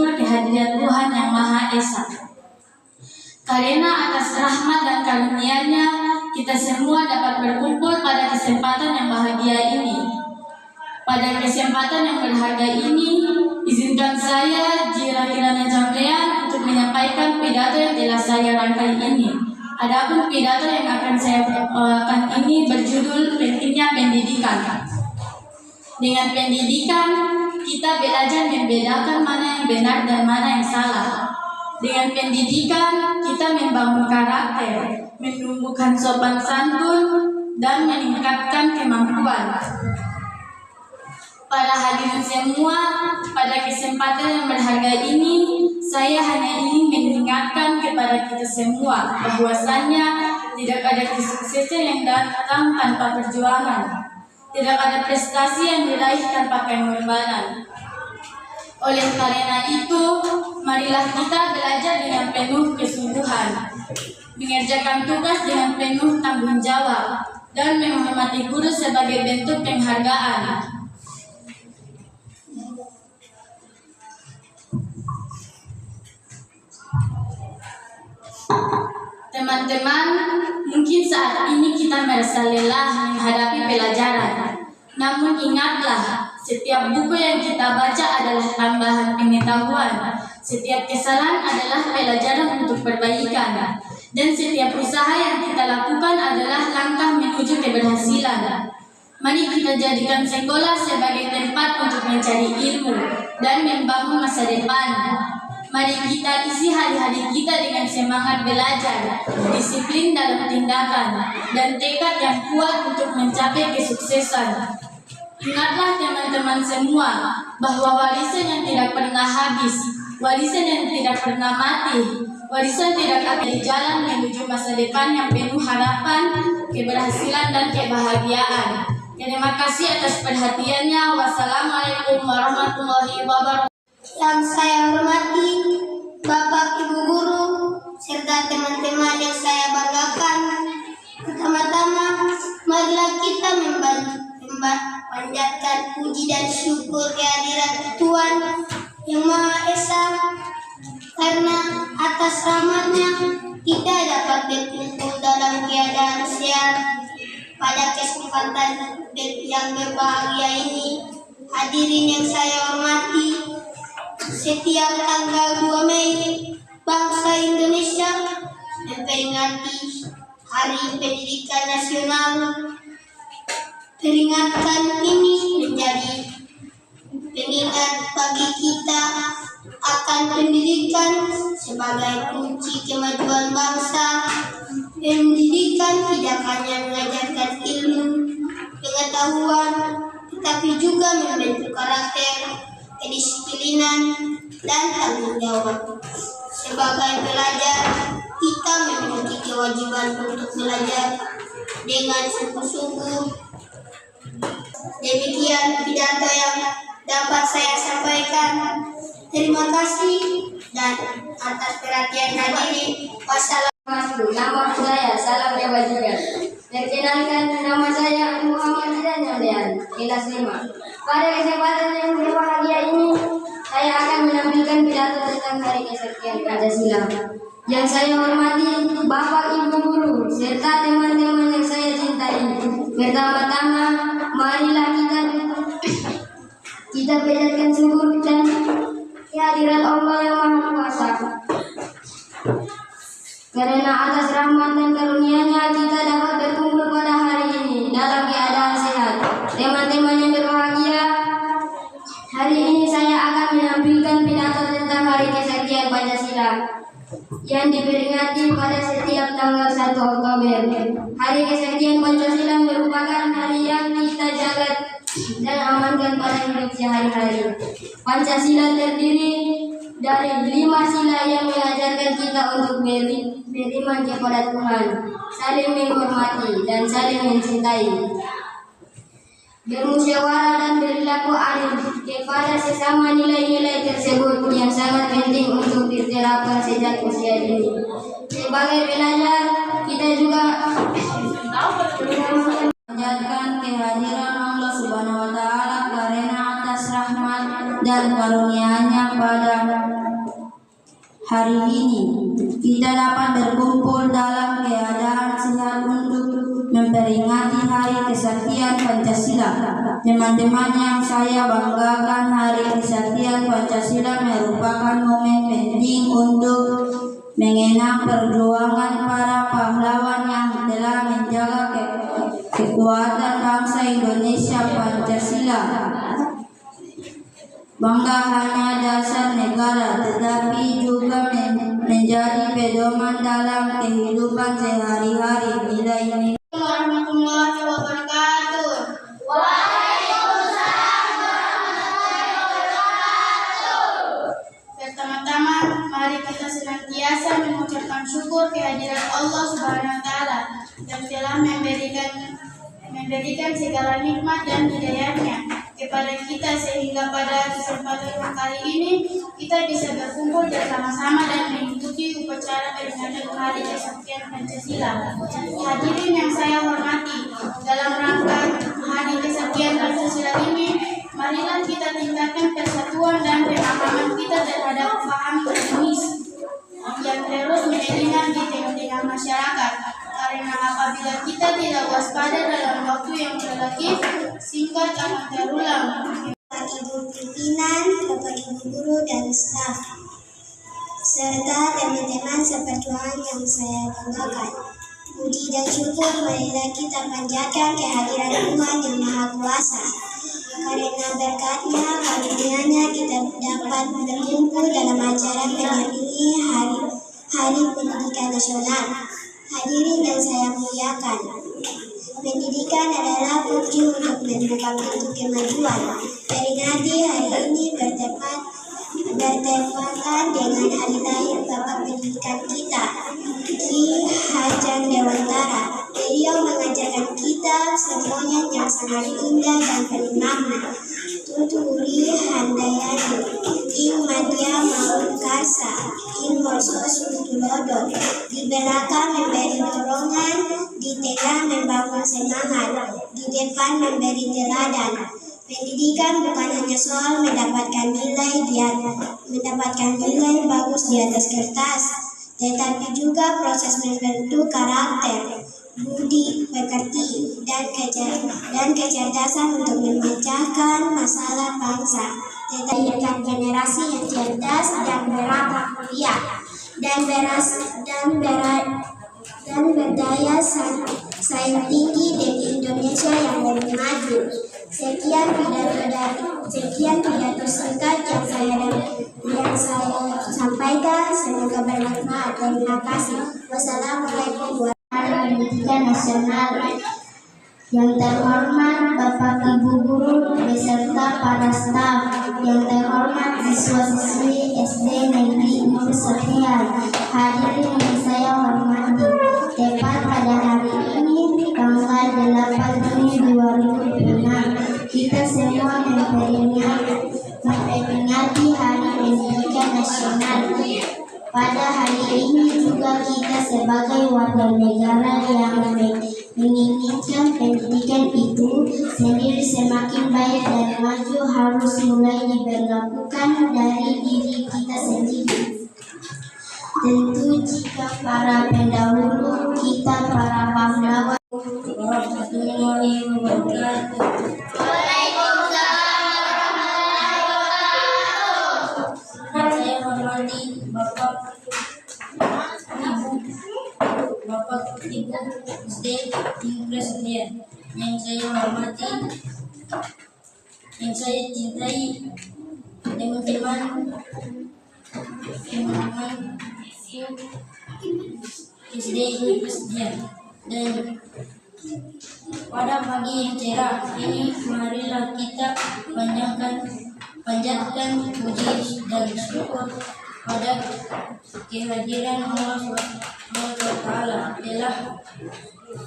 bersyukur kehadiran Tuhan Yang Maha Esa. Karena atas rahmat dan karunia-Nya, kita semua dapat berkumpul pada kesempatan yang bahagia ini. Pada kesempatan yang berharga ini, izinkan saya, Jira Kirana Jamrean, untuk menyampaikan pidato yang telah saya rangkai ini. Adapun pidato yang akan saya bawakan ini berjudul Pentingnya Pendidikan. Dengan pendidikan, kita belajar membedakan mana yang benar dan mana yang salah. Dengan pendidikan, kita membangun karakter, menumbuhkan sopan santun, dan meningkatkan kemampuan. Para hadirin semua, pada kesempatan yang berharga ini, saya hanya ingin mengingatkan kepada kita semua bahwasannya tidak ada kesuksesan yang datang tanpa perjuangan, tidak ada prestasi yang diraih tanpa pengorbanan. Oleh karena itu, marilah kita belajar dengan penuh kesungguhan, mengerjakan tugas dengan penuh tanggung jawab, dan menghormati guru sebagai bentuk penghargaan. Teman-teman, mungkin saat ini kita merasa lelah menghadapi pelajaran. Namun ingatlah, setiap buku yang kita baca adalah tambahan pengetahuan. Setiap kesalahan adalah pelajaran untuk perbaikan. Dan setiap usaha yang kita lakukan adalah langkah menuju keberhasilan. Mari kita jadikan sekolah sebagai tempat untuk mencari ilmu dan membangun masa depan. Mari kita isi hari-hari kita dengan semangat belajar, disiplin dalam tindakan, dan tekad yang kuat untuk mencapai kesuksesan. Ingatlah teman-teman semua bahwa warisan yang tidak pernah habis, warisan yang tidak pernah mati, warisan tidak akan di jalan menuju masa depan yang penuh harapan, keberhasilan, dan kebahagiaan. Terima kasih atas perhatiannya. Wassalamualaikum warahmatullahi wabarakatuh. Yang saya hormati Bapak Ibu Guru serta teman-teman yang saya banggakan. Pertama-tama, marilah kita panjatkan puji dan syukur kehadiran Tuhan Yang Maha Esa, karena atas rahmat-Nya kita dapat berkumpul dalam keadaan sehat pada kesempatan yang berbahagia ini. Hadirin yang saya hormati, setiap tanggal 2 Mei bangsa Indonesia memperingati Hari Pendidikan Nasional. Peringatan ini menjadi pengingat bagi kita akan pendidikan sebagai kunci kemajuan bangsa. Pendidikan tidak hanya mengajarkan ilmu, pengetahuan, tetapi juga membentuk karakter, kedisiplinan, dan tanggung jawab. Sebagai pelajar, kita memiliki kewajiban untuk belajar dengan sungguh-sungguh. Demikian pidato yang dapat saya sampaikan. Terima kasih dan atas perhatian hadirin. Wassalamualaikum. Nama saya Salam Kebajikan. Perkenalkan, nama saya Muhammad Zidan Jamrean, kelas 5. Pada kesempatan yang berbahagia ini, saya akan menampilkan pidato tentang Hari Kesaktian Pancasila. Yang saya hormati Bapak Ibu Guru serta teman-teman yang saya cintai. Pertama-tama, marilah kita panjatkan syukur dan kehadiran Allah Yang Maha Kuasa. Karena atas rahmat dan karunia-Nya kita dapat berkumpul pada hari ini dalam keadaan sehat. Teman-teman yang berbahagia, hari ini saya akan menampilkan pidato tentang Hari Kesaktian Pancasila yang diperingati pada setiap tanggal 1 Oktober. Hari Kesaktian Pancasila merupakan hari yang kita jaga dan amankan pada hidup sehari-hari. Pancasila terdiri dari 5 sila yang mengajarkan kita untuk beriman kepada Tuhan, saling menghormati dan saling mencintai, bermusyawarah dan berlaku adil kepada sesama. Nilai-nilai tersebut yang sangat penting untuk diterapkan sejak usia dini. Sebagai pelajar, kita juga menjadikan kehadiran Allah Subhanahu wa Ta'ala karena atas rahmat dan karunia-Nya pada hari ini kita dapat berkumpul dalam keadaan sehat untuk memperingati Hari Kesaktian Pancasila. Teman-teman yang saya banggakan, Hari Kesaktian Pancasila merupakan momen penting untuk mengenang perjuangan para pahlawan yang telah menjaga kekuatan bangsa Indonesia. Pancasila bangga hanya dasar negara, tetapi juga menjadi pedoman dalam kehidupan sehari-hari. Nilai-nilai. Warahmatullahi wabarakatuh. Pertama-tama, mari kita senantiasa mengucapkan syukur kehadiran Allah Subhanahu wa Ta'ala yang telah memberikan segala nikmat dan hidayahnya kepada kita, sehingga pada kesempatan kali ini kita bisa berkumpul bersama-sama dan mengikuti upacara peringatan Hari Kesaktian Pancasila. Hadirin yang saya hormati, dalam rangka Hari Kesaktian Pancasila ini, marilah kita tingkatkan persatuan dan pemahaman kita terhadap paham komunis yang terus menyelinap di tengah-tengah masyarakat. Karena apabila kita tidak waspada dalam waktu yang relatif singkat akan terulang. Bapak Ibu pimpinan, Bapak Ibu guru dan staf, serta teman-teman seperjuangan yang saya banggakan. Puji dan syukur marilah kita panjatkan kehadiran Tuhan yang Maha Kuasa. Karena berkatnya, karunianya kita dapat berkumpul dalam acara mengiringi Hari Pendidikan Nasional. Hadirin yang saya muliakan, pendidikan adalah kunci untuk membuka pintu kemajuan. Peringati hari ini bertepatan dengan hari lahir Bapak Pendidikan kita, Ki Hajang Dewantara. Beliau mengajarkan kita semuanya yang sangat indah dan penuh makna. Tuturi Handayani, Ing Madya Maun Karsa, Ing Morso Sutulodon. Di belakang memberi dorongan, di tengah membangun semangat, di depan memberi teladan. Pendidikan bukan hanya soal mendapatkan nilai bagus di atas kertas, tetapi juga proses membentuk karakter, budi pekerti, dan kecerdasan untuk memecahkan masalah bangsa. Tetapi generasi yang cerdas dan berakhlak mulia dan berdaya saing tinggi demi Indonesia yang lebih maju. Sekian pidato singkat yang saya sampaikan, semoga bermanfaat. Terima kasih. Wassalamualaikum warahmatullahi Pendidikan Nasional. Yang terhormat Bapak Ibu guru beserta para staf, yang terhormat siswa-siswi SD Negeri 1 Sepian, hadirin yang saya hormati, tepat pada hari ini tanggal 8 Juni 2006, kita semua memperingati Hari Pendidikan Nasional. Pada hari ini juga kita sebagai warga negara yang menginginkan pendidikan itu sendiri semakin baik dan maju harus mulai diberlakukan dari diri kita sendiri. Tentu jika para pendahulu kita, para pahlawan. Warahmatullahi wabarakatuh. Saya hormati Bapak Ibu SD Inggris Sepian, yang saya hormati, yang saya cintai, teman-teman SD Inggris Sepian. Dan pada pagi yang cerah ini, marilah kita panjatkan puji dan syukur pada kehadiran Allah SWT telah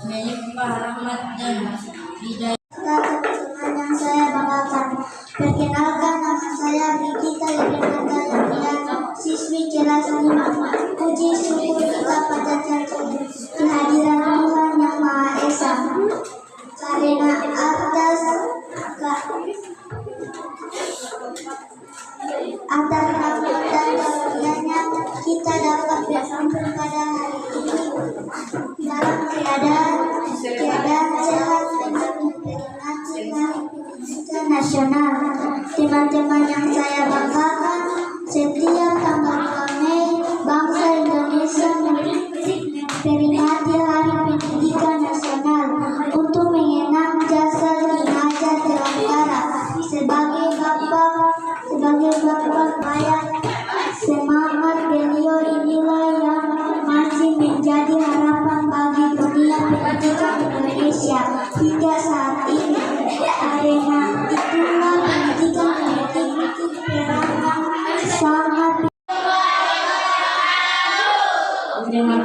melimpah rahmat dan hidayah. teman-teman yang saya banggakan, perkenalkan, nama saya Brigita Lebrenata Yantiana, siswi kelas 5. Puji syukur kita pada kehadiran Tuhan Yang Maha Esa. Karena atas rahmat dan karunia-Nya kita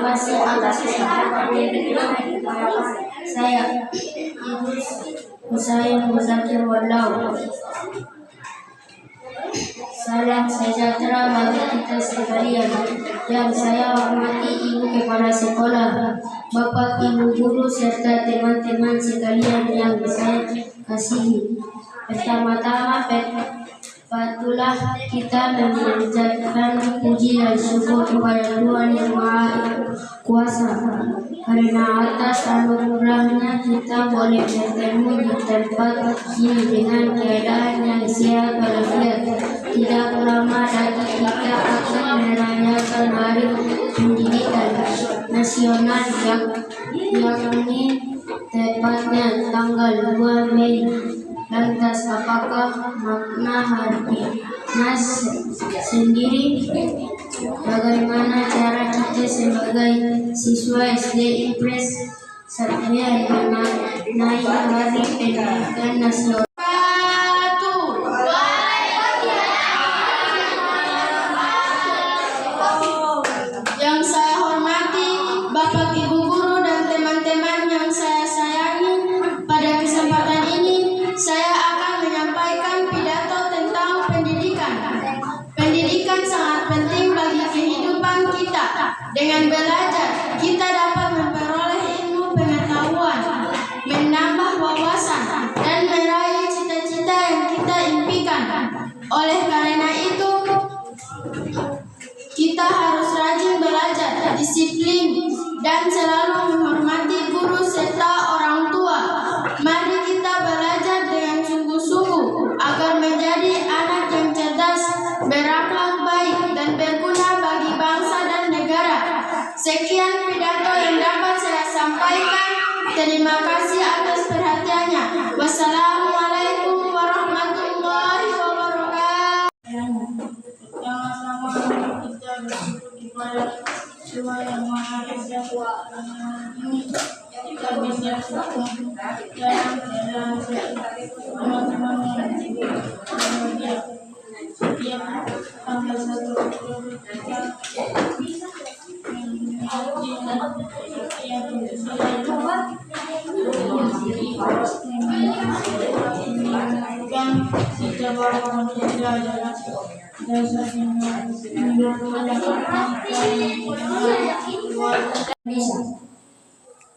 kasih atas kesempatan yang diberikan kepada saya. Ibu saya Muzakir Wadlaw. Salam sejahtera bagi kita sekalian. Yang saya hormati ibu kepala sekolah, bapak ibu guru serta teman-teman sekalian yang saya kasihi. Pertama-tama patutlah kita memanjatkan puji dan syukur kepada Tuhan Yang Maha Kuasa, karena atas anugerahnya kita boleh bertemu di tempat ini dengan keadaan yang sehat walafiat. Tidak lama lagi kita akan merayakan Hari Pendidikan Nasional yakni tepatnya tanggal 2 Mei. Lantas apakah makna Harnas sendiri? Bagaimana cara kita sebagai siswa SD Impres Satria mengenai Hari Pendidikan Nasional? Yang saya hormati Bapak Ibu guru dan teman-teman yang saya sayangi, pada kesempatan ini saya akan menyampaikan pidato tentang pendidikan. Pendidikan sangat penting bagi kehidupan kita. Dengan belajar, kita dapat memperoleh ilmu pengetahuan, menambah wawasan, dan meraih cita-cita yang kita impikan. Oleh karena itu, kita harus rajin belajar, disiplin, dan selalu menghormati guru serta orang tua. Mari kita belajar dengan sungguh-sungguh agar menjadi anak yang cerdas, berakhlak baik, dan berguna bagi bangsa dan negara. Sekian pidato yang dapat saya sampaikan. Terima kasih atas perhatiannya. Wassalamualaikum warahmatullahi wabarakatuh. Yang sama kita bersyukur kepada Tuhan Yang Maha Esa ini kita bisa dalam keadaan teman-teman yang bahagia. Setiap tanggal 1 Oktober kita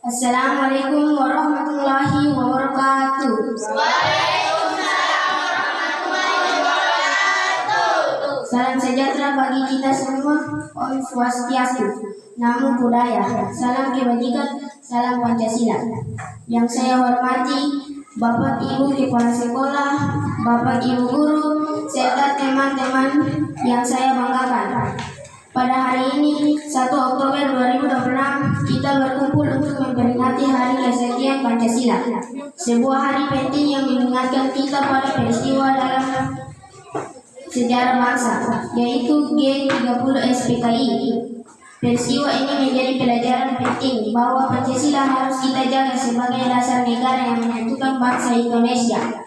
Assalamualaikum warahmatullahi wabarakatuh. Salam sejahtera bagi kita semua. Om Swastiastu, Namo Buddhaya, salam kebajikan, salam Pancasila. Yang saya hormati Bapak Ibu kepala sekolah, Bapak Ibu guru, serta teman-teman yang saya banggakan. Pada hari ini, 1 Oktober 2026, kita berkumpul untuk memperingati Hari Kesaktian Pancasila, sebuah hari penting yang mengingatkan kita pada peristiwa dalam sejarah bangsa, yaitu G30 SPKI. Peristiwa ini menjadi pelajaran penting bahwa Pancasila harus kita jaga sebagai dasar negara yang menyatukan bangsa Indonesia.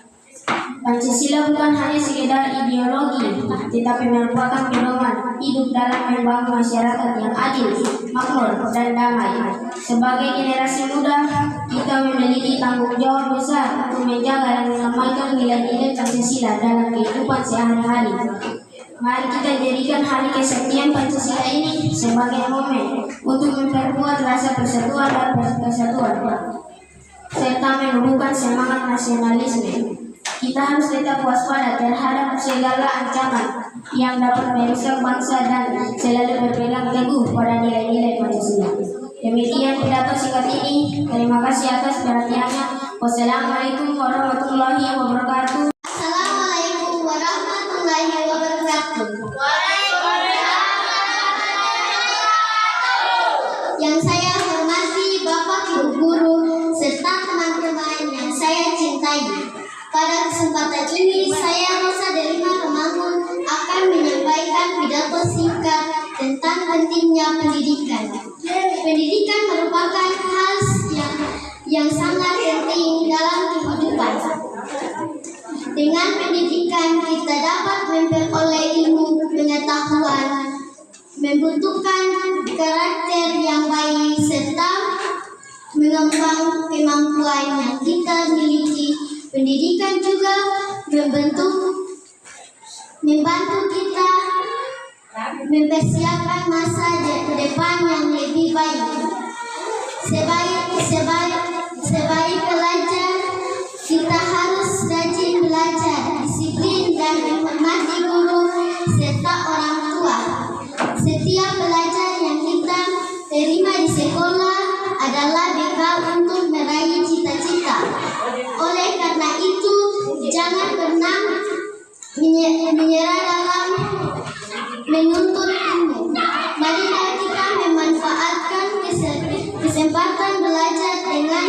Pancasila bukan hanya sekedar ideologi, tetapi merupakan pedoman hidup dalam membangun masyarakat yang adil, makmur, dan damai. Sebagai generasi muda, kita memiliki tanggung jawab besar untuk menjaga dan mengamalkan nilai-nilai Pancasila dalam kehidupan sehari-hari. Mari kita jadikan Hari Kesaktian Pancasila ini sebagai momen untuk memperkuat rasa persatuan dan kesatuan, serta menumbuhkan semangat nasionalisme. Kita harus tetap waspada terhadap segala ancaman yang dapat merusak bangsa dan selalu berpegang teguh pada nilai-nilai Pancasila. Demikian pidato singkat ini. Terima kasih atas perhatiannya. Wassalamualaikum warahmatullahi wabarakatuh. Assalamualaikum warahmatullahi wabarakatuh. Yang saya hormati Bapak Ibu guru serta teman-teman yang saya cintai. Pada kesempatan ini saya Rosa Delima Romangun akan menyampaikan pidato singkat tentang pentingnya pendidikan. Pendidikan merupakan hal yang sangat penting dalam kehidupan. Dengan pendidikan kita dapat memperoleh ilmu pengetahuan, membutuhkan karakter yang baik serta mengembang kemampuan yang kita miliki. Pendidikan juga membantu kita mempersiapkan masa depan yang lebih baik. Sebagai pelajar, kita harus rajin belajar, disiplin dan menghormati guru serta orang tua. Setiap pelajar yang kita terima di sekolah adalah bekal untuk meraih cita-cita. Oleh karena itu, jangan pernah menyerah dalam menuntut ilmu. Marilah kita memanfaatkan kesempatan belajar dengan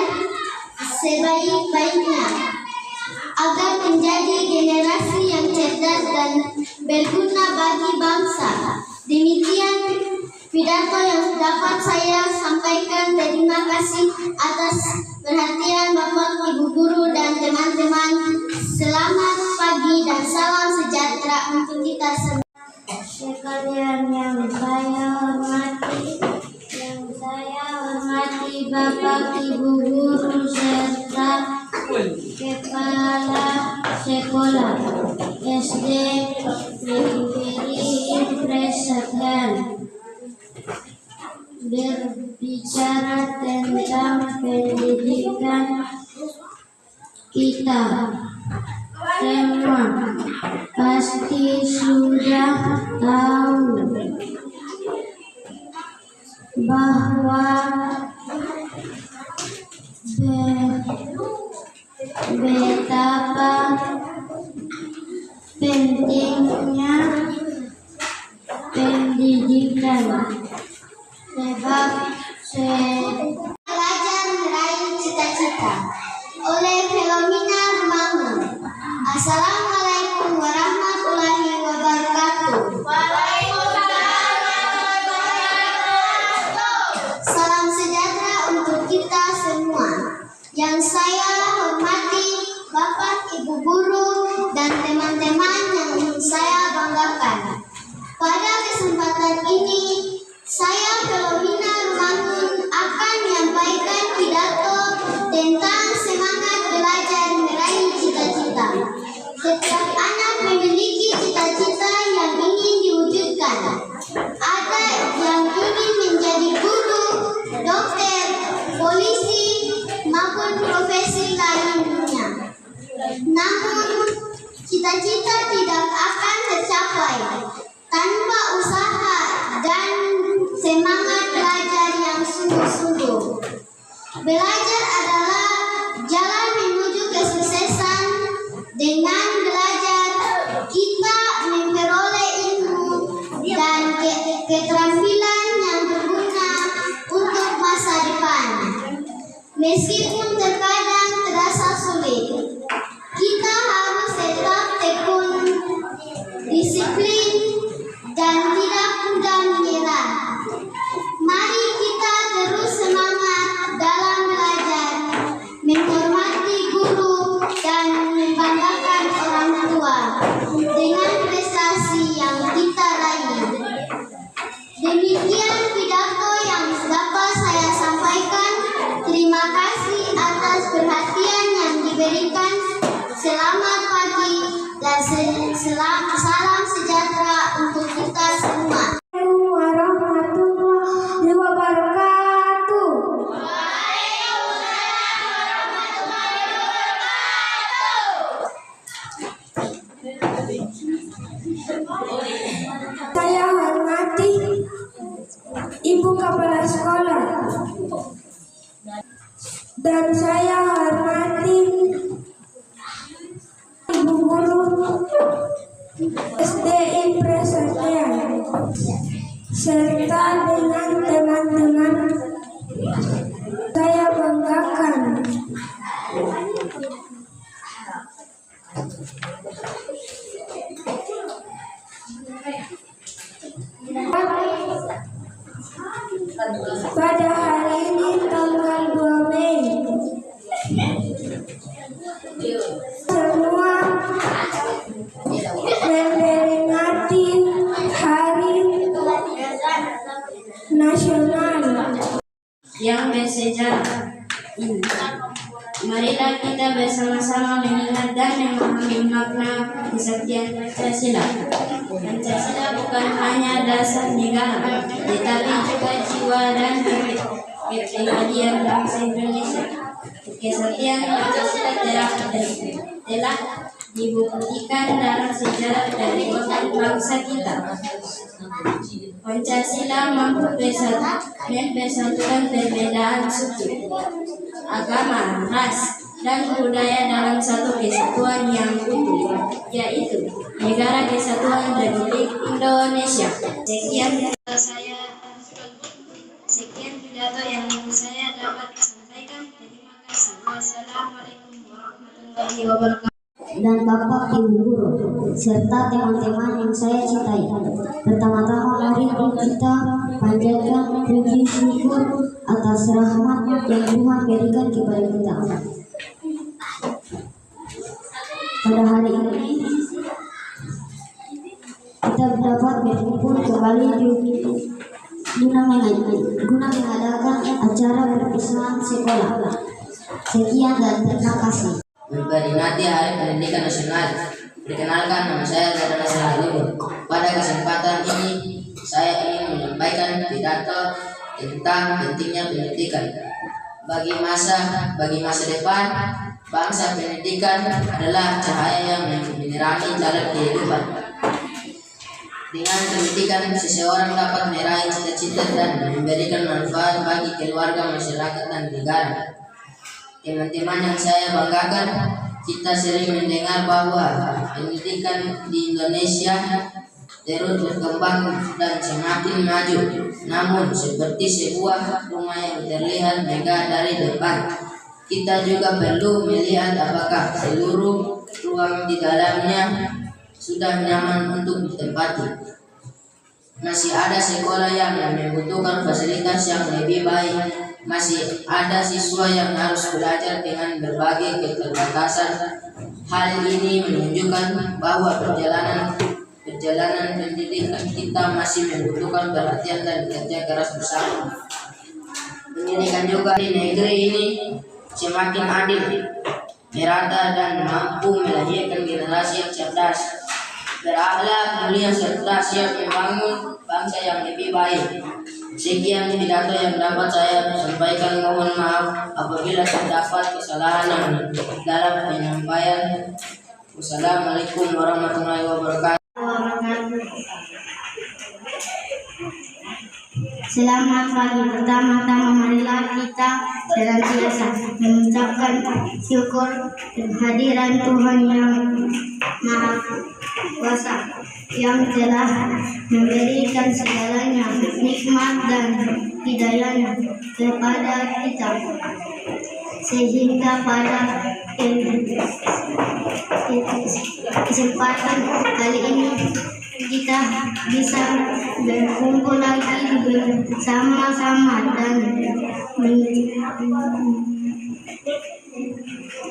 sebaik-baiknya agar menjadi generasi yang cerdas dan berguna bagi bangsa. Demikian pidato yang dapat saya sampaikan. Terima kasih atas perhatian Bapak, Ibu Guru, dan teman-teman. Selamat pagi dan salam sejahtera untuk kita semua. Sekalian yang saya hormati, Bapak, Ibu Guru, serta Kepala Sekolah SD Negeri Impresahan. Berbicara tentang pendidikan kita, tema pasti sudah tahu bahwa betapa pentingnya pendidikan, sebab Belajar meraih cita-cita oleh Filomena Romangun. Assalamualaikum warahmatullahi wabarakatuh. Salam sejahtera untuk kita semua. Yang saya hormati Bapak, Ibu Guru, dan teman-teman yang saya banggakan. Pada kesempatan ini, saya Filomena Romangun akan menyampaikan pidato tentang semangat belajar meraih cita-cita. Setiap anak memiliki cita-cita yang ingin diwujudkan. Ada yang ingin menjadi guru, dokter, polisi, maupun profesi lainnya. Namun, cita-cita tidak akan tercapai tanpa usaha dan semangat belajar yang sungguh-sungguh. Belajar adalah jalan menuju kesuksesan. Dengan belajar, kita memperoleh ilmu dan keterampilan yang berguna untuk masa depan. Meskipun terkadang terasa sulit, kita harus tetap tekun, disiplin, dan tidak mudah menyerah. Mari kita terus semangat dalam belajar, menghormati guru, dan membanggakan orang tua dengan prestasi yang kita raih. Demikian pidato yang dapat saya sampaikan. Terima kasih atas perhatian yang diberikan. Selamat pagi dan salam sejahtera untuk kita semua. warahmatullahi wabarakatuh. Saya hormati Ibu Kepala Sekolah dan saya hormati Ibu Guru SD Impresahan serta dengan teman-teman saya banggakan. Pada hari ini tanggal 2 Mei, semua memperingati Hari nasional yang bersejarah ini. Marilah kita bersama-sama mengingat dan memahami makna kesaktian Pancasila. Pancasila bukan hanya dasar negara, tetapi juga jiwa dan kepribadian bangsa Indonesia. Kesaktian Pancasila telah dibuktikan dalam sejarah kehidupan bangsa kita. Pancasila mampu mempersatukan perbedaan suku, agama, ras, dan budaya dalam satu kesatuan yang utuh, yaitu Negara Kesatuan Republik Indonesia. Sekian pidato yang saya dapat sampaikan. Terima kasih. Wassalamualaikum warahmatullahi wabarakatuh. Dan Bapak Ibu Guru serta teman-teman yang saya cintai. Pertama-tama mari kita panjatkan puji syukur atas rahmat yang Tuhan berikan kepada kita. Pada hari ini kita dapat berkumpul kembali guna mengadakan acara perpisahan sekolah. Sekian dan terima kasih. Memperingati Hari Pendidikan Nasional. Perkenalkan, nama saya adalah Salih. Pada kesempatan ini, saya ingin menyampaikan pidato tentang pentingnya pendidikan. Bagi masa depan, bangsa pendidikan adalah cahaya yang menerangi jalan kehidupan. Dengan pendidikan, seseorang dapat meraih cita-cita dan memberikan manfaat bagi keluarga, masyarakat, dan negara. Teman-teman yang saya banggakan, kita sering mendengar bahwa pendidikan di Indonesia terus berkembang dan semakin maju. Namun, seperti sebuah rumah yang terlihat megah dari depan, kita juga perlu melihat apakah seluruh ruang di dalamnya sudah nyaman untuk ditempati. Masih ada sekolah yang membutuhkan fasilitas yang lebih baik. Masih ada siswa yang harus belajar dengan berbagai keterbatasan. Hal ini menunjukkan bahwa perjalanan pendidikan kita masih membutuhkan perhatian dan kerja keras bersama. Pendidikan juga di negeri ini semakin adil, merata, dan mampu melahirkan generasi yang cerdas, berakhlak mulia, serta siap membangun bangsa yang lebih baik. Sekian pidato yang dapat saya sampaikan. Mohon maaf apabila terdapat kesalahan dalam penyampaian. Wassalamualaikum warahmatullahi wabarakatuh. Selamat pagi. Pertama-tama marilah kita senantiasa mengucapkan syukur kehadiran Tuhan yang Maha Kuasa yang telah memberikan segalanya nikmat dan hidayahnya kepada kita, sehingga pada kesempatan kali ini kita bisa berkumpul lagi bersama-sama dan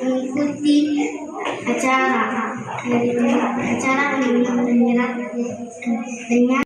mengikuti acara